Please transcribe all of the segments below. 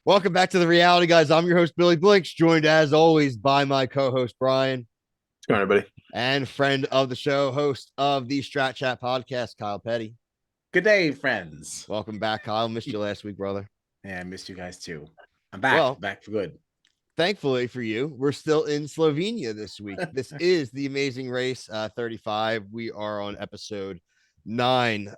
Welcome back to the reality, guys. I'm your host, Billy Blinks, joined as always by my co host, Brian, What's going on, everybody? and friend of the show, host of the Strat Chat podcast, Kyle Petty. Good day, friends. Welcome back, Kyle. Missed you last week, brother. Yeah, I missed you guys too. I'm back, Well, back for good. thankfully for you, we're still in Slovenia this week. This is the Amazing Race 35. We are on episode 9.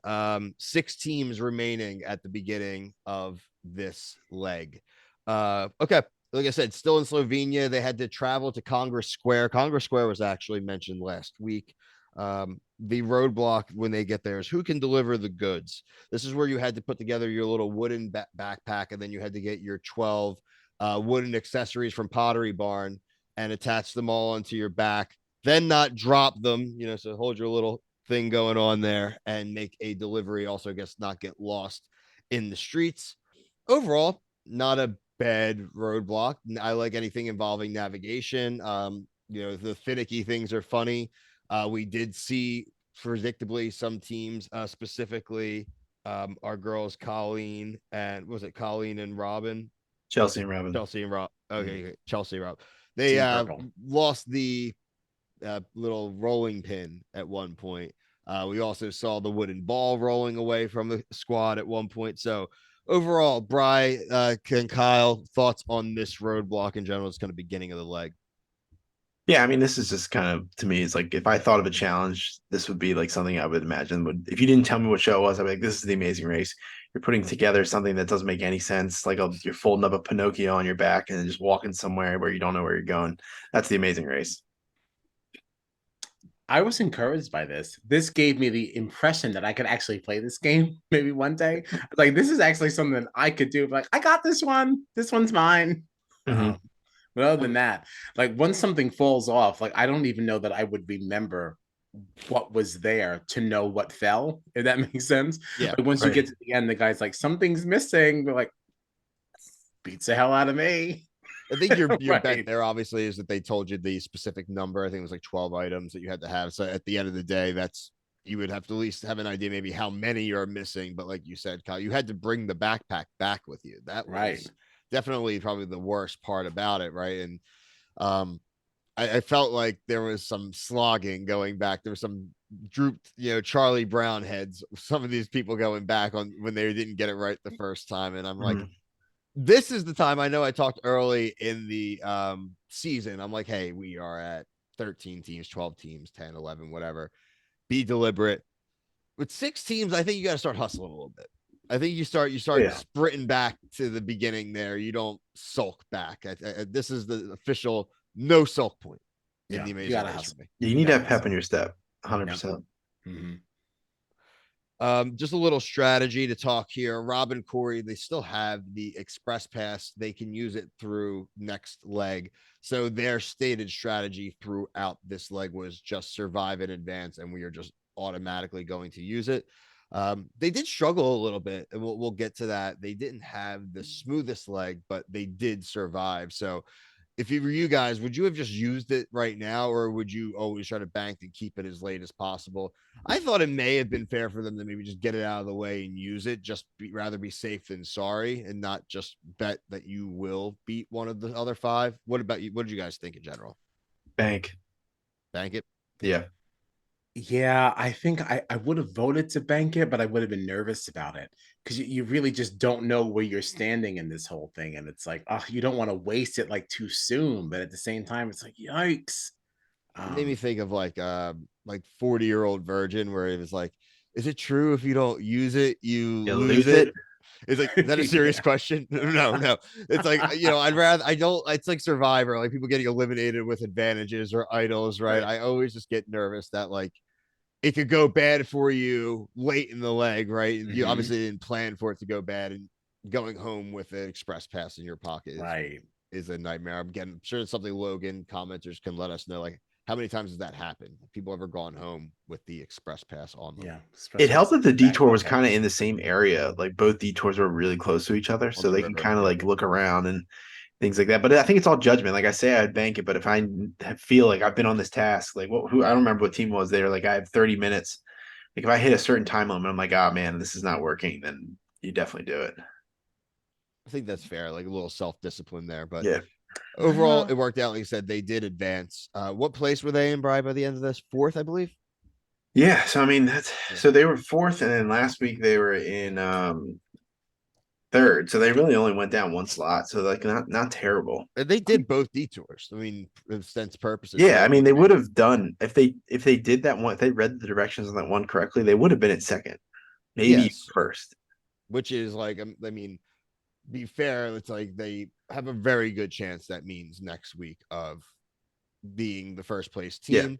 6 teams remaining at the beginning of this leg. Okay. Like I said, still in Slovenia. They had to travel to Congress Square. Congress Square was actually mentioned last week. The roadblock when they get there is who can deliver the goods. This is where you had to put together your little wooden backpack, and then you had to get your 12 wooden accessories from Pottery Barn and attach them all onto your back, then not drop them, so hold your little thing going on there and make a delivery. Also, I guess not get lost in the streets. Overall, not a bad roadblock. I like anything involving navigation. The finicky things are funny. We did see predictably some teams, specifically our girls Colleen and was it Colleen and Robin? Chelsea and Robin. Chelsea and Rob. Okay, Mm. Chelsea and Rob. They lost the little rolling pin at one point. We also saw the wooden ball rolling away from the squad at one point. So overall, Bry and Kyle, thoughts on this roadblock in general? It's kind of beginning of the leg. Yeah, I mean, this is just kind of, to me, it's like if I thought of a challenge, this would be like something I would imagine would, if you didn't tell me what show it was, I'd be like, this is the Amazing Race. You're putting together something that doesn't make any sense. Like you're folding up a Pinocchio on your back and then just walking somewhere where you don't know where you're going. That's the Amazing Race. I was encouraged by this. This gave me the impression that I could actually play this game maybe one day. Like, this is actually something I could do. Like, I got this one. This one's mine. Mhm. But other than that, like once something falls off, like I don't even know that I would remember what was there to know what fell, if that makes sense. Yeah, Like once you Right. get to the end, the guy's like, something's missing. We're like, beats the hell out of me. I think your bet Right. there obviously is that they told you the specific number. I think it was like 12 items that you had to have. So at the end of the day, that's you would have to at least have an idea maybe how many you're missing. But like you said, Kyle, you had to bring the backpack back with you. That Right. was definitely probably the worst part about it, right? And um I felt like there was some slogging going back. There was some drooped, Charlie Brown heads. Some of these people going back on when they didn't get it right the first time, and I'm like, Mhm. this is the time. I know I talked early in the season. I'm like, hey, we are at 13 teams, 12 teams, 10, 11, whatever. Be deliberate. With 6 teams, I think you got to start hustling a little bit. I think you Oh, start yeah. sprinting back to the beginning there. You don't sulk back. This is the official no sulk point in Yeah. the You Amazing gotta Race for hustle. me. You You need to gotta have pep hustle. in your step, Yep. 100%. Mm-hmm. Just a little strategy to talk here. Rob and Corey, they still have the express pass. They can use it through next leg. So their stated strategy throughout this leg was just survive in advance, and we are just automatically going to use it. They did struggle a little bit, and we'll get to that. They didn't have the smoothest leg, but they did survive. So if you were you guys, would you have just used it right now, or would you always try to bank and keep it as late as possible? I thought it may have been fair for them to maybe just get it out of the way and use it. Rather be safe than sorry, and not just bet that you will beat one of the other 5. What about you? What did you guys think in general? Bank. Bank it. Yeah. Yeah, I think I would have voted to bank it, but I would have been nervous about it because you really just don't know where you're standing in this whole thing. And it's like, oh, you don't want to waste it like too soon, but at the same time, it's like, yikes. It made me Um, think of like 40-year-old virgin, where it was like, is it true if you don't use it, you You lose lose it? it. Is is that a serious yeah, question? No, no. It's like, I don't, it's like Survivor, like people getting eliminated with advantages or idols, right? right. I always just get nervous that like it could go bad for you late in the leg, right? You Hmm. obviously didn't plan for it to go bad, and going home with an express pass in your pocket Right. is a nightmare. I'm sure it's something Logan commenters can let us know. Like, how many times has that happened? Have people ever gone home with the express pass on them Yeah. It Express helped pass in that the your back detour was pocket. kind of in the same area. Like both detours were really close to each other, on so the they can river? kind of Yep. like look around and things like that. But I think it's all judgment. Like I say, I'd bank it, but if I feel like I've been on this task, like who I don't remember what team it was there. Like I have 30 minutes. Like if I hit a certain time limit, I'm like, oh man, this is not working. Then you definitely do it. I think that's fair, like a little self-discipline there. But Yeah. overall, it worked out. Like you said, they did advance. What place were they in, Bri, by the end of this? Fourth, I believe. Yeah. So I mean that's Yeah. so they were fourth, and then last week they were in third. So they really only went down one slot. So like not terrible. And they did both detours. I mean, for sense purposes, Yeah, right? I mean Like they they, would have done if they did that one, if they read the directions on that one correctly, they would have been in second, maybe yes, first. which is like, I mean, be fair, it's like they have a very good chance that means next week of being the first place Yeah. team,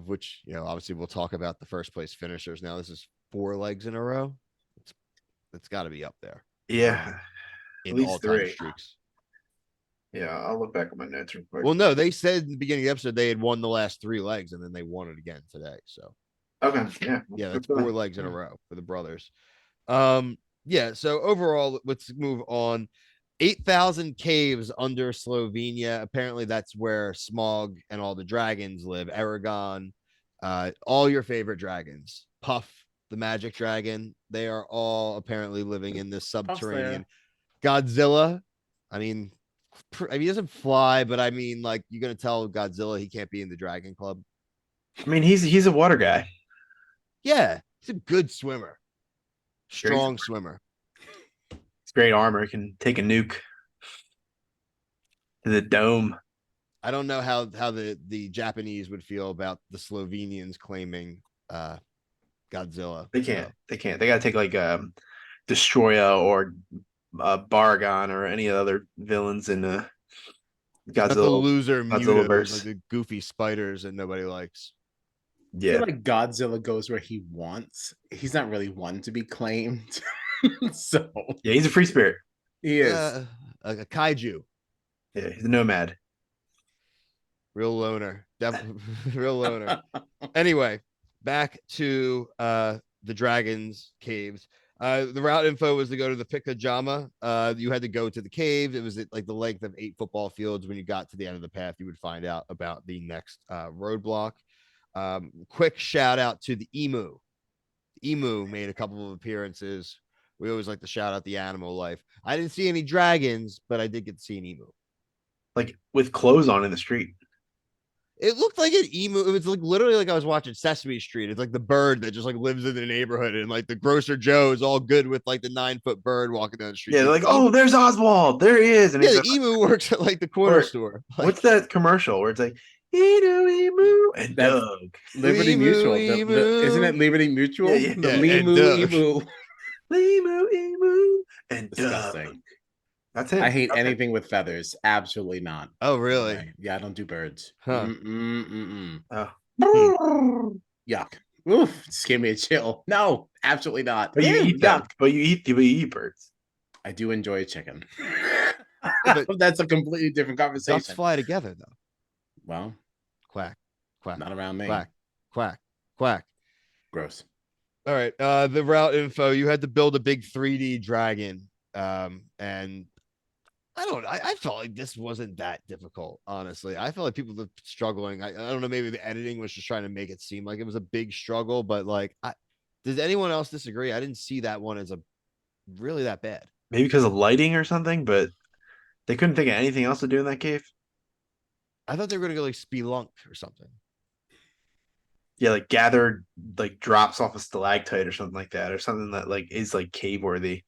which, obviously we'll talk about the first place finishers. Now, this is 4 legs in a row. It's, it's got to be up there Yeah. At in all least time three. streaks. Yeah, I'll look back at my notes real quick. Well, no, they said in the beginning of the episode they had won the last 3 legs and then they won it again today. So, Okay. Yeah. yeah, Good that's for four them. legs in a row for the brothers. Yeah, so overall, let's move on. 8,000 caves under Slovenia. Apparently, that's where Smog and all the dragons live. Aragon, all your favorite dragons. Puff, the magic dragon. They are all apparently living in this Puff's subterranean. there. Godzilla. I mean, he doesn't fly, but I mean, like, you're gonna tell Godzilla he can't be in the Dragon Club. I mean, he's a water guy. Yeah, he's a good swimmer, Great, strong swimmer. it's great armor. Can take a nuke to the dome. I don't know how the Japanese would feel about the Slovenians claiming Godzilla. They can't. They can't. They got to take like Destroya or Baragon or any other villains in Not the Godzilla loser Godzilla mutos, like verse. the goofy spiders that nobody likes. I feel Yeah. like Godzilla goes where he wants. He's not really one to be claimed. So Yeah, he's a free spirit. he is. A kaiju, Yeah, he's a nomad. real loner, real loner. Anyway, back to the dragons caves. The route info was to go to the Pikajama. You had to go to the cave. It was at like the length of 8 football fields. When you got to the end of the path, you would find out about the next roadblock. Quick shout out to the emu. The emu made a couple of appearances. We always like to shout out the animal life. I didn't see any dragons, but I did get to see an emu. Like with clothes on in the street. It looked like an emu. It was like literally like I was watching Sesame Street. It's like the bird that just like lives in the neighborhood, and like the grocer Joe is all good with like the 9-foot bird walking down the street. Yeah, they're like, The oh, there's Oswald. There he is. And yeah, he's the emu works at like the corner store. Like, what's that commercial where it's like, emu and That's Doug. Liberty emu, Mutual. Isn't emu. it Liberty Mutual? Yeah, yeah. The Yeah, and Limu Doug. Emu. Emu and Doug. Disgusting. That's it. I hate Okay. anything with feathers. Absolutely not. Oh, No really? way. Yeah, I don't do birds. Huh. Oh. Yuck. Oof, just gave me a chill. No, absolutely not. But you Ew, eat them. yuck. But you eat birds. I do enjoy chicken. but That's a completely different Ducks conversation. fly together though. Well, Quack, quack, not around me. quack, quack, quack. Gross. All right. The route info. You had to build a big 3D dragon. And I felt like this wasn't that difficult, honestly. I felt like people were struggling. I don't know, maybe the editing was just trying to make it seem like it was a big struggle, but like does anyone else disagree? I didn't see that one as a really that bad. Maybe because of lighting or something, but they couldn't think of anything else to do in that cave. I thought they were gonna go like spelunk or something. Yeah, like gather like drops off a stalactite or something like that, or something that like is like cave worthy.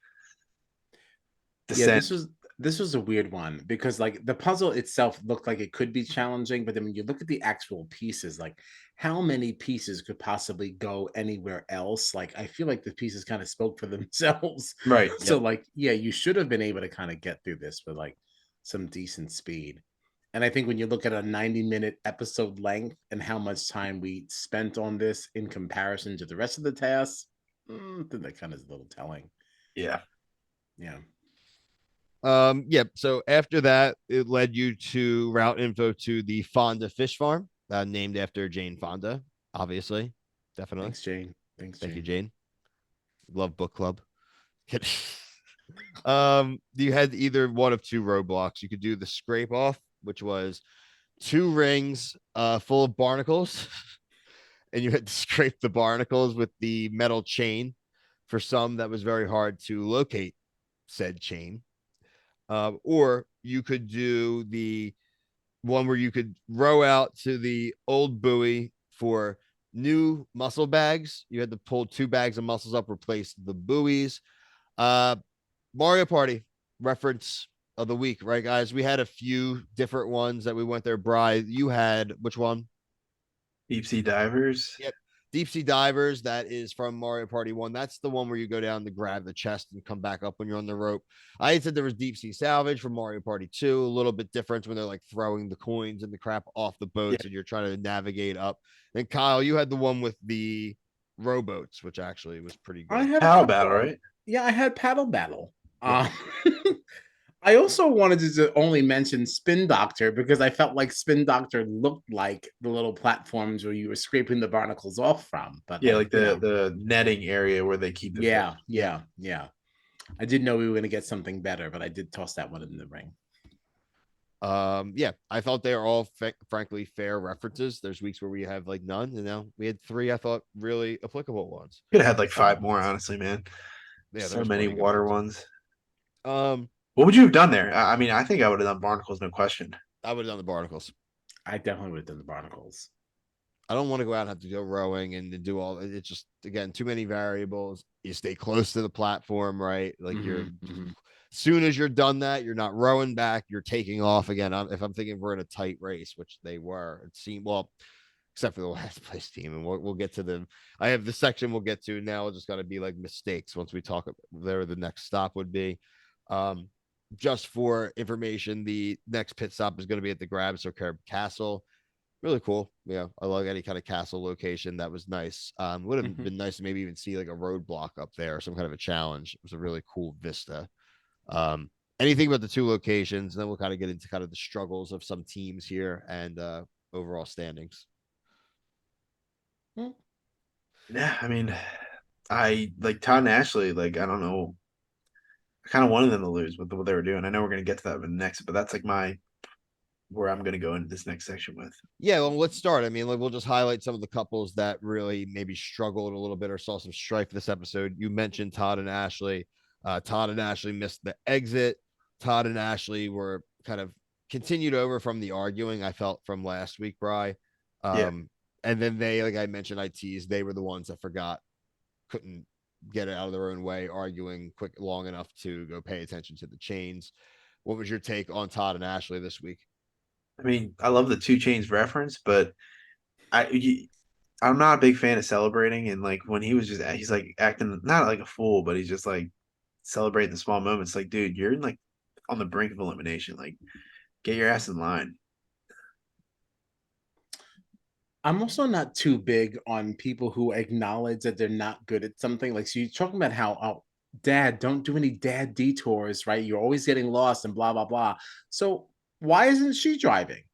Yeah, Descent. this was a weird one because like the puzzle itself looked like it could be challenging, but then when you look at the actual pieces, like how many pieces could possibly go anywhere else? Like I feel like the pieces kind of spoke for themselves. Right. So like, yeah, you should have been able to kind of get through this with like some decent speed. And I think when you look at a 90-minute episode length and how much time we spent on this in comparison to the rest of the tasks, then that kind of is a little telling. Yeah. Yeah. Yeah. So after that, it led you to route info to the Fonda Fish Farm, named after Jane Fonda, obviously. Definitely. Thanks, Jane. Thanks, Thank Jane. you, Jane. Love book club. You had either one of 2 roadblocks. You could do the scrape off, which was 2 rings full of barnacles, and you had to scrape the barnacles with the metal chain. For some, that was very hard to locate said chain. Or you could do the one where you could row out to the old buoy for new mussel bags. You had to pull 2 bags of mussels up, replace the buoys. Uh, Mario Party reference of the week, right, guys? We had a few different ones that we went there. Bry, you had which one? Deep sea divers. Yep. Deep Sea Divers, that is from Mario Party 1. That's the one where you go down to grab the chest and come back up when you're on the rope. I had said there was Deep Sea Salvage from Mario Party 2, a little bit different when they're like throwing the coins and the crap off the Yeah, boats and you're trying to navigate up. And Kyle, you had the one with the rowboats, which actually was pretty I good. had a paddle couple. battle, right? Yeah, I had paddle battle. Yep. I also wanted to only mention Spin Doctor because I felt like Spin Doctor looked like the little platforms where you were scraping the barnacles off from. But Yeah, like, like the netting area where they keep the fish. yeah. I didn't know we were going to get something better, but I did toss that one in the ring. Yeah, I thought they are all frankly fair references. There's weeks where we have like none, and now we had 3 I thought really applicable ones. Could have had like 5 more, honestly, man. Yeah, So there's many plenty good water ones. ones. What would you have done there? I mean, I think I would have done barnacles, no question. I would have done the barnacles. I definitely would have done the barnacles. I don't want to go out and have to go rowing and do all. It's just again too many variables. You stay close to the platform, right? Like you're soon as you're done that, you're not rowing back. You're taking off again. If I'm thinking we're in a tight race, which they were, it seemed well, except for the last place team, and we'll get to them. I have the section we'll get to now. It's just got to be like mistakes once we talk there. The next stop would be. Just for information, the next pit stop is going to be at the Grab So Curb Castle. Really cool. Yeah, I love any kind of castle location. That was nice. Would have been nice to maybe even see like a roadblock up there, some kind of a challenge. It was a really cool vista. Um, Anything about the 2 locations, and then we'll kind of get into kind of the struggles of some teams here and overall standings. Yeah, I mean, I like Todd and Ashley. Like, I don't know. I kind of wanted them to lose with what they were doing. I know we're gonna get to that in the next, but that's like my where I'm gonna go into this next section with. Yeah, well, let's start. I mean, like, we'll just highlight some of the couples that really maybe struggled a little bit or saw some strife this episode. You mentioned Todd and Ashley. Todd and Ashley missed the exit. Todd and Ashley were kind of continued over from the arguing I felt from last week, Bry. Yeah, And then they, like I mentioned, I teased, they were the ones that forgot, couldn't get it out of their own way, arguing quick long enough to go pay attention to the chains. What was your take on Todd and Ashley this week? I mean, I love the 2 Chainz reference, but I'm not a big fan of celebrating. And like when he was just he's like acting not like a fool, but he's just like celebrating the small moments. Like, dude, you're like on the brink of elimination. Like, get your ass in line. I'm also not too big on people who acknowledge that they're not good at something. Like, so you're talking about how, oh, dad, don't do any dad detours, right? You're always getting lost and blah, blah, blah. So why isn't she driving?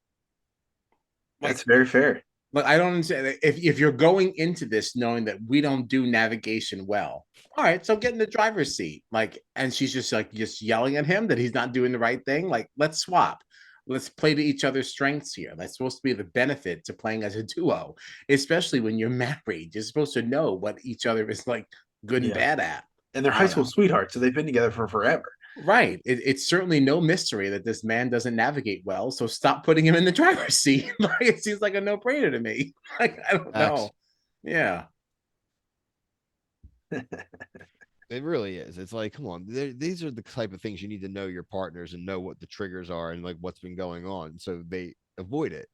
That's Like, very fair. But I don't understand if you're going into this knowing that we don't do navigation well. All right, so get in the driver's seat. Like, and she's just like just yelling at him that he's not doing the right thing. Like, let's swap. Let's play to each other's strengths here. That's supposed to be the benefit to playing as a duo, especially when you're married. You're supposed to know what each other is like good and Yeah. bad at. And they're I high don't school know. sweethearts, so they've been together for forever. Right. It's certainly no mystery that this man doesn't navigate well. So stop putting him in the driver's seat. Like it seems like a no-brainer to me. Like I don't X. know. Yeah. It really is. It's like, come on, these are the type of things you need to know your partners and know what the triggers are and like what's been going on, so they avoid it.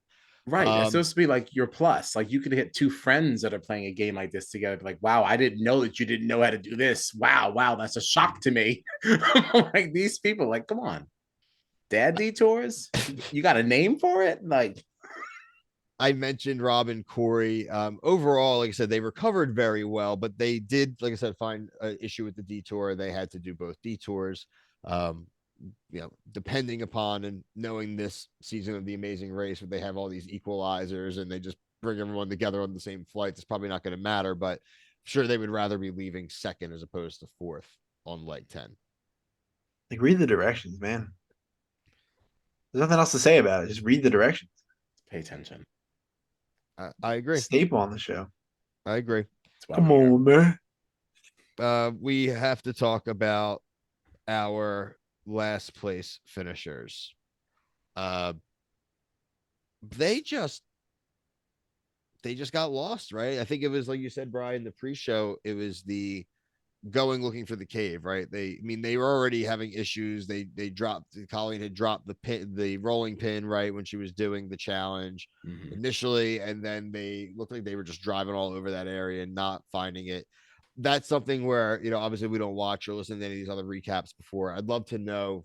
Right. It's supposed to be like your plus. Like you could hit 2 friends that are playing a game like this together. Like, wow, I didn't know that you didn't know how to do this. Wow, that's a shock to me. Like these people, like, come on. Dad detours? You got a name for it? Like, I mentioned Rob and Corey. Overall, like I said, they recovered very well, but they did, like I said, find an issue with the detour. They had to do both detours. Um, Depending upon and knowing this season of The Amazing Race, where they have all these equalizers and they just bring everyone together on the same flights, it's probably not going to matter. But sure, they would rather be leaving second as opposed to fourth on leg 10. Like, read the directions, man. There's nothing else to say about it. Just read the directions. pay attention. I agree. Staple on the show. I agree. Come on, man. We have to talk about our last place finishers. Uh, they just got lost, right? I think it was like you said, Brian, the pre-show. It was the going looking for the cave, right? I mean, they were already having issues. They dropped. Colleen had dropped the rolling pin, right, when she was doing the challenge initially, and then they looked like they were just driving all over that area and not finding it. That's something where, obviously we don't watch or listen to any of these other recaps before. I'd love to know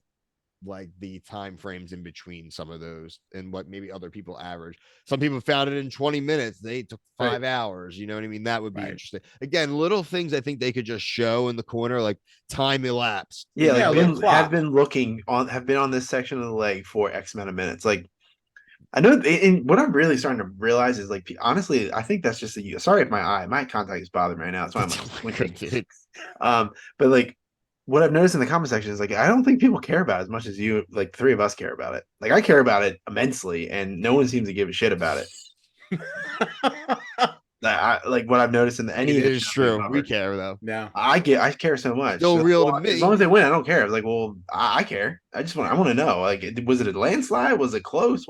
like the time frames in between some of those and what maybe other people average. Some people found it in 20 minutes. They took Right. 5 hours. You know what I mean? That would be Right. interesting. Again, little things I think they could just show in the corner, like time elapsed. Yeah, Yeah, like a little have clock. been looking on, have been on this section of the leg for X amount of minutes. Like I know, and what I'm really starting to realize is like, honestly, I think that's just a. Sorry if my contact is bothering me right now. That's why I'm like squinting. But like, what I've noticed in the comment section is like, I don't think people care about it as much as you, like, three of us care about it. Like, I care about it immensely, and no one seems to give a shit about it. Like what I've noticed in any It of the is shows we've true. We covered. care though. Yeah. I care so much. Still So, real to well, as long me. as they win, I don't care. I was like, well, I care. I want to know. Like, was it a landslide? Was it close?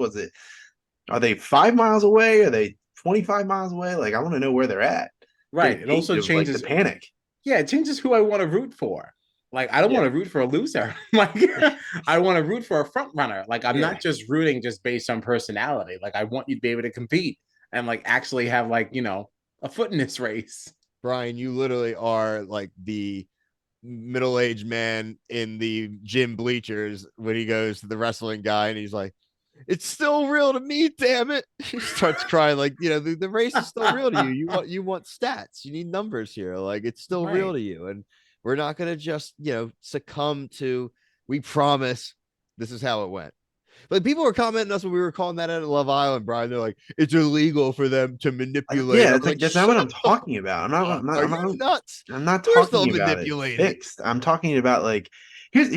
Are they 5 miles away? Are they 25 miles away? Like, I want to know where they're at. Right. Getting It also gauge of like the changes. panic. Yeah, it changes who I want to root for. Like, I don't Yeah. want to root for a loser. Like, I want to root for a front runner. Like, I'm Yeah. not just rooting just based on personality. Like, I want you to be able to compete and like actually have like, a foot in this race. Brian, you literally are like the middle-aged man in the gym bleachers when he goes to the wrestling guy and he's like, it's still real to me, damn it. He starts crying like, the race is still real to you. You want stats. You need numbers here. Like it's still real Right. to you. And we're not gonna just, succumb to we promise this is how it went. Like people were commenting us when we were calling that out at Love Island, Brian. They're like, it's illegal for them to manipulate. Yeah, I it's was like like, that's not what shut I'm talking about. I'm not. up. Are you nuts? I'm not We're still talking about it manipulating. fixed. I'm talking about like here's.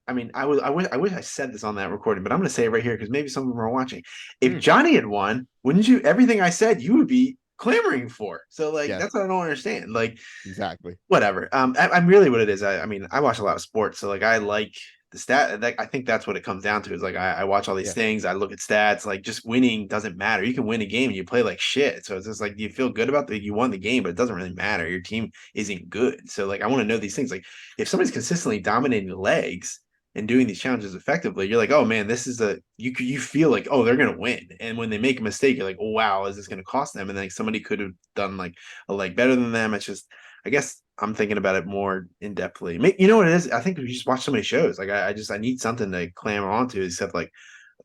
I mean, I wish I said this on that recording, but I'm going to say it right here because maybe some of them are watching. If Johnny had won, wouldn't you? Everything I said, you would be clamoring for. So like, Yes, that's what I don't understand. Like, exactly. whatever. I'm really what it is. I mean, I watch a lot of sports, so like, I like the stat. Like, I think that's what it comes down to. Is like, I watch all these Yeah. things. I look at stats. Like, just winning doesn't matter. You can win a game and you play like shit. So it's just like you feel good about that you won the game, but it doesn't really matter. Your team isn't good. So like, I want to know these things. Like, if somebody's consistently dominating the legs and doing these challenges effectively, you're like, oh man, this is you feel like, oh, they're gonna win. And when they make a mistake, you're like, oh wow, is this gonna cost them? And then like, somebody could have done like a leg better than them. It's just, I guess I'm thinking about it more in depthly. You know what it is? I think we just watch so many shows. Like I need something to clamor onto, except like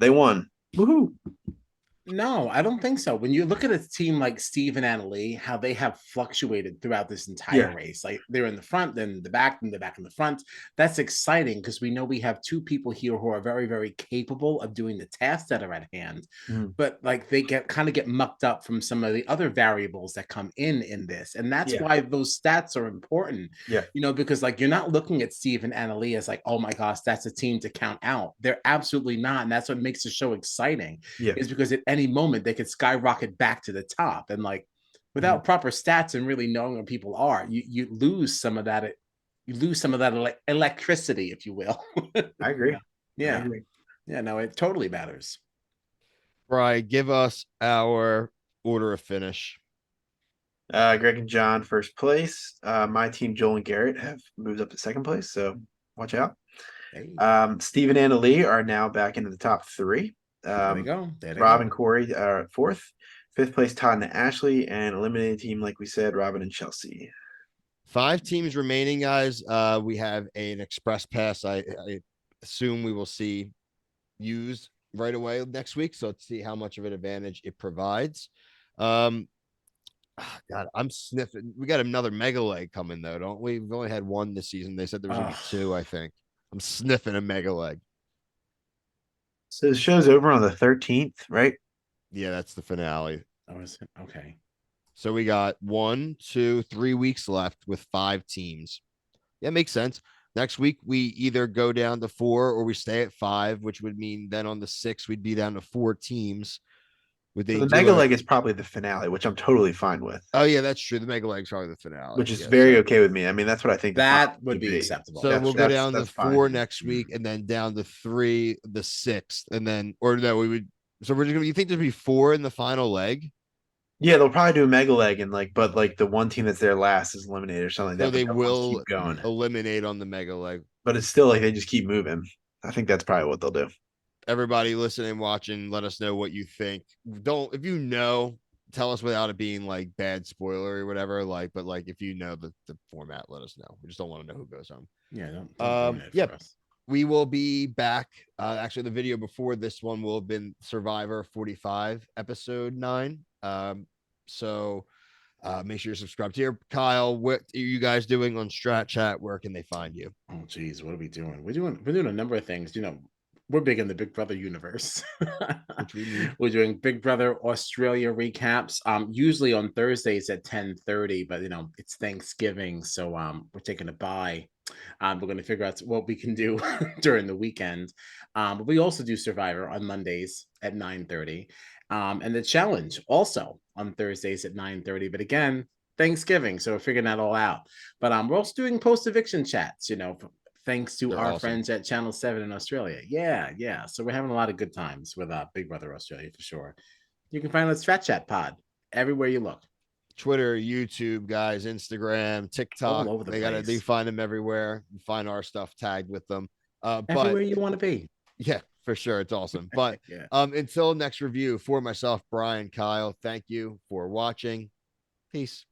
they won. Woohoo. No, I don't think so. When you look at a team like Steve and Annalie, how they have fluctuated throughout this entire Yeah. race. Like they're in the front, then the back, then the back and the front. That's exciting because we know we have two people here who are very, very capable of doing the tasks that are at hand. Mhm. But like they get mucked up from some of the other variables that come in this. And that's Yeah. why those stats are important. Yeah. Because like you're not looking at Steve and Annalie as like, oh my gosh, that's a team to count out. They're absolutely not. And that's what makes the show exciting Yeah. is because at any moment they could skyrocket back to the top. And like Mhm. without proper stats and really knowing where people are, you lose some of that. You lose some of that electricity, if you will. I agree. I Yeah. agree. Yeah. No, it totally matters. Brian, give us our order of finish. Greg and John first place. My team, Joel and Garrett, have moved up to second place, so watch out. Hey, Steve and Anna Lee are now back into the top three. there they go. There they Rob go. and Corey are fourth. Fifth place, Todd and Ashley, and eliminated team, like we said, Robin and Chelsea. 5 teams remaining, guys. We have an express pass. I assume we will see used right away next week. So let's see how much of an advantage it provides. God, I'm sniffing. We got another mega leg coming though, don't we? We've only had one this season. They said there was gonna be 2, I think. I'm sniffing a mega leg. So the show's over on the 13th, right? Yeah, that's the finale. Oh, is it? Okay. So we got 1, 2, 3 weeks left with 5 teams. Yeah, makes sense. Next week we either go down to 4 or we stay at 5, which would mean then on the 6th we'd be down to 4 teams. Would So they the do mega a? leg is probably the finale, which I'm totally fine with, Oh yeah, that's true. The mega leg's probably the finale. which is Yeah, very so okay with me. I mean, that's what I think the final That would should be be. acceptable. so we'll go down to That's fine. 4 next week, and then down to 3 the 6th, and then or no, we would. So we're just gonna. You think there'd be 4 in the final leg? Yeah, they'll probably do a mega leg and but like the one team that's there last is eliminated or something like So that. But they the other ones will keep going. eliminate on the mega leg. But it's still like they just keep moving. I think that's probably what they'll do. Everybody listening, watching, let us know what you think. Don't if you know, tell us without it being like bad spoiler or whatever. Like, but like if you know the format, let us know. We just don't want to know who goes home. Yeah, don't ruin it Yep. for us. We will be back. Actually, the video before this one will have been Survivor 45, episode 9. So make sure you're subscribed here. Kyle, what are you guys doing on Strat Chat? Where can they find you? Oh geez, what are we doing? We're doing a number of things. We're big in the Big Brother universe. Which we need. We're doing Big Brother Australia recaps. Usually on Thursdays at 10:30, but it's Thanksgiving, so we're taking a bye. We're going to figure out what we can do during the weekend. But we also do Survivor on Mondays at 9:30. And the challenge also on Thursdays at 9:30. But again, Thanksgiving, so we're figuring that all out. But we're also doing post-eviction chats, thanks to They're our awesome. friends at Channel 7 in Australia. Yeah. So we're having a lot of good times with Big Brother Australia for sure. You can find us Strat Chat Pod everywhere you look. Twitter, YouTube, guys, Instagram, TikTok. All over the They place. find them everywhere. You find our stuff tagged with them. Everywhere But you want to be. yeah, for sure. It's awesome. But Yeah. until next review, for myself, Brian, Kyle, thank you for watching. Peace.